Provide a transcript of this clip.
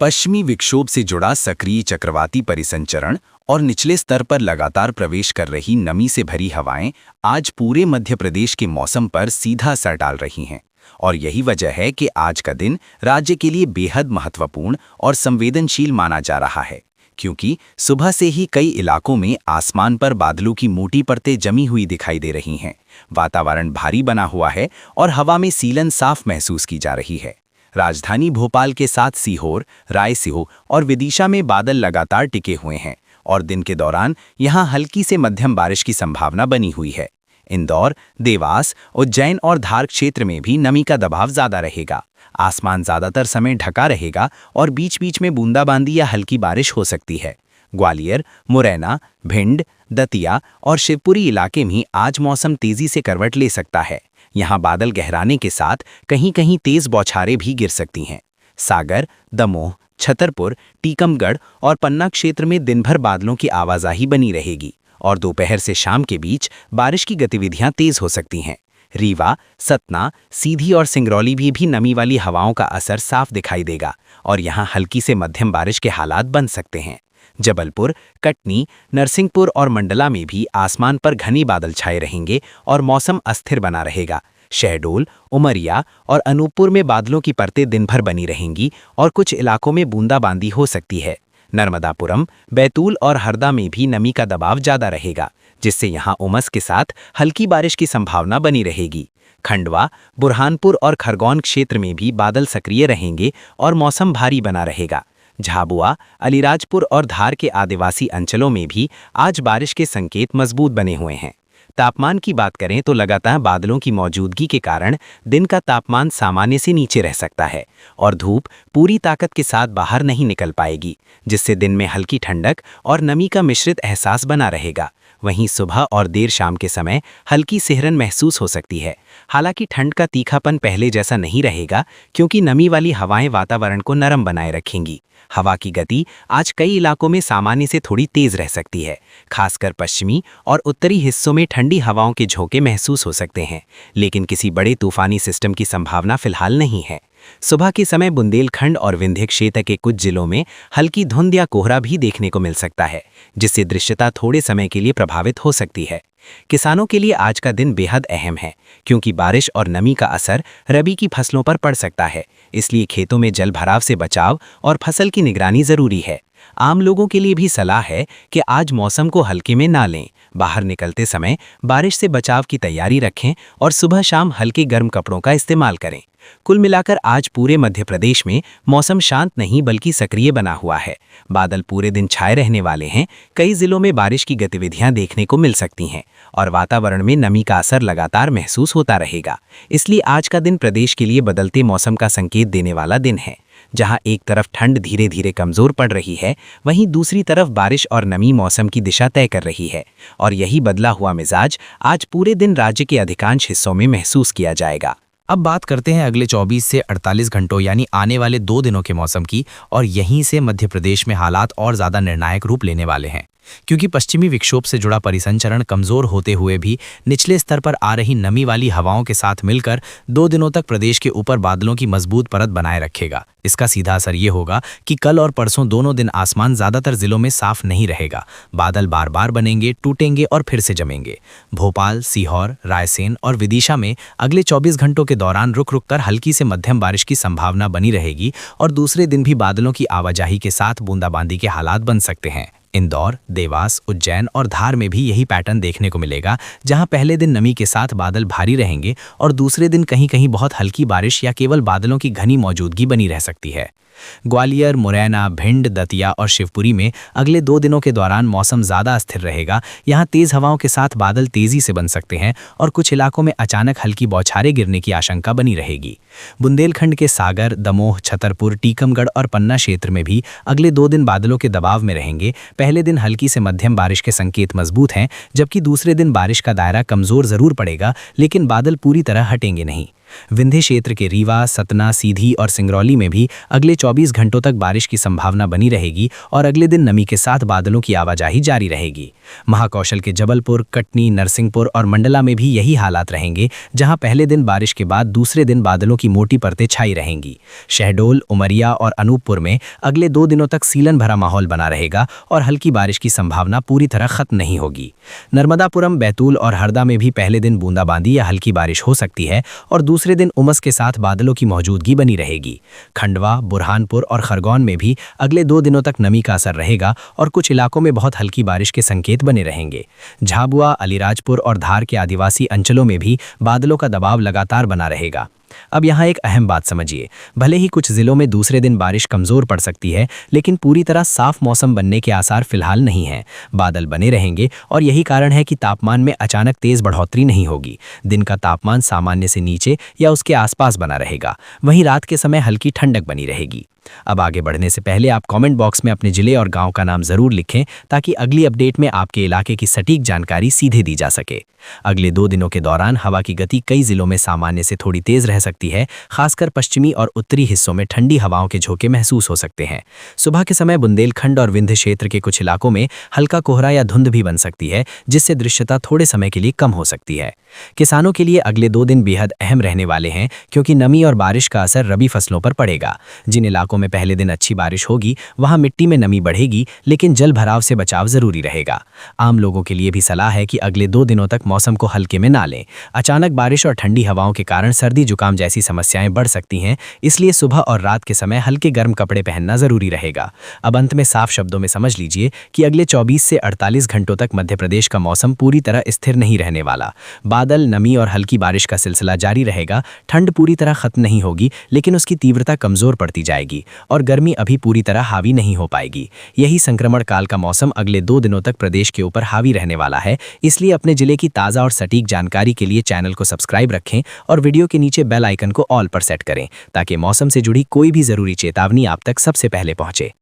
पश्चिमी विक्षोभ से जुड़ा सक्रिय चक्रवाती परिसंचरण और निचले स्तर पर लगातार प्रवेश कर रही नमी से भरी हवाएं आज पूरे मध्य प्रदेश के मौसम पर सीधा असर डाल रही हैं। और यही वजह है कि आज का दिन राज्य के लिए बेहद महत्वपूर्ण और संवेदनशील माना जा रहा है, क्योंकि सुबह से ही कई इलाकों में आसमान पर बादलों की मोटी परतें जमी हुई दिखाई दे रही हैं। वातावरण भारी बना हुआ है और हवा में सीलन साफ महसूस की जा रही है। राजधानी भोपाल के साथ सीहोर, रायसेन और विदिशा में बादल लगातार टिके हुए हैं और दिन के दौरान यहां हल्की से मध्यम बारिश की संभावना बनी हुई है। इंदौर, देवास, उज्जैन और धार क्षेत्र में भी नमी का दबाव ज्यादा रहेगा। आसमान ज्यादातर समय ढका रहेगा और बीच बीच में बूंदाबांदी या हल्की बारिश हो सकती है। ग्वालियर, मुरैना, भिंड, दतिया और शिवपुरी इलाके में आज मौसम तेजी से करवट ले सकता है। यहां बादल गहराने के साथ कहीं-कहीं तेज बौछारें भी गिर सकती हैं। सागर, दमोह, छतरपुर, टीकमगढ़ और पन्ना क्षेत्र में दिन भर बादलों की आवाजाही बनी रहेगी और दोपहर से शाम के बीच बारिश की गतिविधियां तेज हो सकती हैं। रीवा, सतना, सीधी और सिंगरौली भी नमी वाली हवाओं का असर साफ दिखाई देगा और यहां हल्की से मध्यम बारिश के हालात बन सकते हैं। जबलपुर, कटनी, नरसिंहपुर और मंडला में भी आसमान पर घने बादल छाए रहेंगे और मौसम अस्थिर बना रहेगा। शहडोल, उमरिया और अनूपपुर में बादलों की परतें दिन भर बनी रहेंगी और कुछ इलाकों में बूंदाबांदी हो सकती है। नर्मदापुरम, बैतूल और हरदा में भी नमी का दबाव ज्यादा रहेगा, जिससे यहां उमस के साथ हल्की बारिश की संभावना बनी रहेगी। खंडवा, बुरहानपुर और खरगोन क्षेत्र में भी बादल सक्रिय रहेंगे और मौसम भारी बना रहेगा। झाबुआ, अलीराजपुर और धार के आदिवासी अंचलों में भी आज बारिश के संकेत मजबूत बने हुए हैं। तापमान की बात करें तो लगातार बादलों की मौजूदगी के कारण दिन का तापमान सामान्य से नीचे रह सकता है और धूप पूरी ताकत के साथ बाहर नहीं निकल पाएगी, जिससे दिन में हल्की ठंडक और नमी का मिश्रित एहसास बना रहेगा। वहीं सुबह और देर शाम के समय हल्की सिहरन महसूस हो सकती है। हालांकि ठंड का तीखापन पहले जैसा नहीं रहेगा, क्योंकि नमी वाली हवाएं वातावरण को नरम बनाए रखेंगी। हवा की गति आज कई इलाकों में सामान्य से थोड़ी तेज रह सकती है। खासकर पश्चिमी और उत्तरी हिस्सों में ठंडी हवाओं के झोंके महसूस हो सकते हैं, लेकिन किसी बड़े तूफानी सिस्टम की संभावना फिलहाल नहीं है। सुबह के समय बुंदेलखंड और विंध्य क्षेत्र के कुछ जिलों में हल्की धुंध या कोहरा भी देखने को मिल सकता है, जिससे दृश्यता थोड़े समय के लिए प्रभावित हो सकती है। किसानों के लिए आज का दिन बेहद अहम है, क्योंकि बारिश और नमी का असर रबी की फसलों पर पड़ सकता है। इसलिए खेतों में जल भराव से बचाव और फसल की निगरानी जरूरी है। आम लोगों के लिए भी सलाह है कि आज मौसम को हल्के में ना लें। बाहर निकलते समय बारिश से बचाव की तैयारी रखें और सुबह शाम हल्के गर्म कपड़ों का इस्तेमाल करें। कुल मिलाकर आज पूरे मध्य प्रदेश में मौसम शांत नहीं बल्कि सक्रिय बना हुआ है। बादल पूरे दिन छाए रहने वाले हैं। कई जिलों में बारिश की गतिविधियां देखने को मिल सकती हैं और वातावरण में नमी का असर लगातार महसूस होता रहेगा। इसलिए आज का दिन प्रदेश के लिए बदलते मौसम का संकेत देने वाला दिन है। जहां एक तरफ ठंड धीरे धीरे कमजोर पड़ रही है, वहीं दूसरी तरफ बारिश और नमी मौसम की दिशा तय कर रही है और यही बदला हुआ मिजाज आज पूरे दिन राज्य के अधिकांश हिस्सों में महसूस किया जाएगा। अब बात करते हैं अगले 24 से 48 घंटों यानी आने वाले 2 दिनों के मौसम की, और यहीं से मध्य प्रदेश में हालात और ज़्यादा निर्णायक रूप लेने वाले हैं, क्योंकि पश्चिमी विक्षोभ से जुड़ा परिसंचरण कमजोर होते हुए भी निचले स्तर पर आ रही नमी वाली हवाओं के साथ मिलकर 2 दिनों तक प्रदेश के ऊपर बादलों की मजबूत परत बनाए रखेगा। इसका सीधा असर ये होगा कि कल और परसों दोनों दिन आसमान ज्यादातर जिलों में साफ नहीं रहेगा। बादल बार बार बनेंगे, टूटेंगे और फिर से जमेंगे। भोपाल, सीहोर, रायसेन और विदिशा में अगले 24 घंटों के दौरान रुक रुक कर हल्की से मध्यम बारिश की संभावना बनी रहेगी और दूसरे दिन भी बादलों की आवाजाही के साथ बूंदाबांदी के हालात बन सकते हैं। इंदौर, देवास, उज्जैन और धार में भी यही पैटर्न देखने को मिलेगा, जहां पहले दिन नमी के साथ बादल भारी रहेंगे और दूसरे दिन कहीं कहीं बहुत हल्की बारिश या केवल बादलों की घनी मौजूदगी बनी रह सकती है। ग्वालियर, मुरैना, भिंड, दतिया और शिवपुरी में अगले 2 दिनों के दौरान मौसम ज्यादा अस्थिर रहेगा। यहाँ तेज हवाओं के साथ बादल तेजी से बन सकते हैं और कुछ इलाकों में अचानक हल्की बौछारें गिरने की आशंका बनी रहेगी। बुंदेलखंड के सागर, दमोह, छतरपुर, टीकमगढ़ और पन्ना क्षेत्र में भी अगले 2 दिन बादलों के दबाव में रहेंगे। पहले दिन हल्की से मध्यम बारिश के संकेत मजबूत हैं, जबकि दूसरे दिन बारिश का दायरा कमजोर जरूर पड़ेगा, लेकिन बादल पूरी तरह हटेंगे नहीं। विंध्य क्षेत्र के रीवा, सतना, सीधी और सिंगरौली में भी अगले 24 घंटों तक बारिश की संभावना बनी रहेगी और अगले दिन नमी के साथ बादलों की आवाजाही जारी रहेगी। महाकौशल के जबलपुर, कटनी, नरसिंहपुर और मंडला में भी यही हालात रहेंगे, जहां पहले दिन बारिश के बाद दूसरे दिन बादलों की मोटी परतें छाई रहेंगी। शहडोल, उमरिया और अनूपपुर में अगले 2 दिनों तक सीलन भरा माहौल बना रहेगा और हल्की बारिश की संभावना पूरी तरह खत्म नहीं होगी। नर्मदापुरम, बैतूल और हरदा में भी पहले दिन बूंदाबांदी या हल्की बारिश हो सकती है और दूसरे दिन उमस के साथ बादलों की मौजूदगी बनी रहेगी। खंडवा, बुरहानपुर और खरगोन में भी अगले 2 दिनों तक नमी का असर रहेगा और कुछ इलाकों में बहुत हल्की बारिश के संकेत बने रहेंगे। झाबुआ, अलीराजपुर और धार के आदिवासी अंचलों में भी बादलों का दबाव लगातार बना रहेगा। अब यहाँ एक अहम बात समझिए, भले ही कुछ जिलों में दूसरे दिन बारिश कमजोर पड़ सकती है, लेकिन पूरी तरह साफ मौसम बनने के आसार फिलहाल नहीं हैं। बादल बने रहेंगे और यही कारण है कि तापमान में अचानक तेज बढ़ोतरी नहीं होगी। दिन का तापमान सामान्य से नीचे या उसके आसपास बना रहेगा, वहीं रात के समय हल्की ठंडक बनी रहेगी। अब आगे बढ़ने से पहले आप कमेंट बॉक्स में अपने जिले और गांव का नाम जरूर लिखें, ताकि अगली अपडेट में आपके इलाके की सटीक जानकारी सीधे दी जा सके। अगले 2 दिनों के दौरान हवा की गति कई जिलों में सामान्य से थोड़ी तेज रह सकती है। खासकर पश्चिमी और उत्तरी हिस्सों में ठंडी हवाओं के झोंके महसूस हो सकते हैं। सुबह के समय बुंदेलखंड और विंध्य क्षेत्र के कुछ इलाकों में हल्का कोहरा या धुंध भी बन सकती है, जिससे दृश्यता थोड़े समय के लिए कम हो सकती है। किसानों के लिए अगले 2 दिन बेहद अहम रहने वाले हैं, क्योंकि नमी और बारिश का असर रबी फसलों पर पड़ेगा। जिन इलाकों में पहले दिन अच्छी बारिश होगी, वहां मिट्टी में नमी बढ़ेगी, लेकिन जल भराव से बचाव जरूरी रहेगा। आम लोगों के लिए भी सलाह है कि अगले 2 दिनों तक मौसम को हल्के में ना लें। अचानक बारिश और ठंडी हवाओं के कारण सर्दी जुकाम जैसी समस्याएं बढ़ सकती हैं, इसलिए सुबह और रात के समय हल्के गर्म कपड़े पहनना जरूरी रहेगा। अब अंत में साफ शब्दों में समझ लीजिए कि अगले 24 से 48 घंटों तक मध्य प्रदेश का मौसम पूरी तरह स्थिर नहीं रहने वाला। बादल, नमी और हल्की बारिश का सिलसिला जारी रहेगा। ठंड पूरी तरह खत्म नहीं होगी, लेकिन उसकी तीव्रता कमजोर पड़ती जाएगी और गर्मी अभी पूरी तरह हावी नहीं हो पाएगी। यही संक्रमण काल का मौसम अगले 2 दिनों तक प्रदेश के ऊपर हावी रहने वाला है। इसलिए अपने जिले की ताज़ा और सटीक जानकारी के लिए चैनल को सब्सक्राइब रखें और वीडियो के नीचे बेल आइकन को ऑल पर सेट करें, ताकि मौसम से जुड़ी कोई भी जरूरी चेतावनी आप तक सबसे पहले पहुंचे।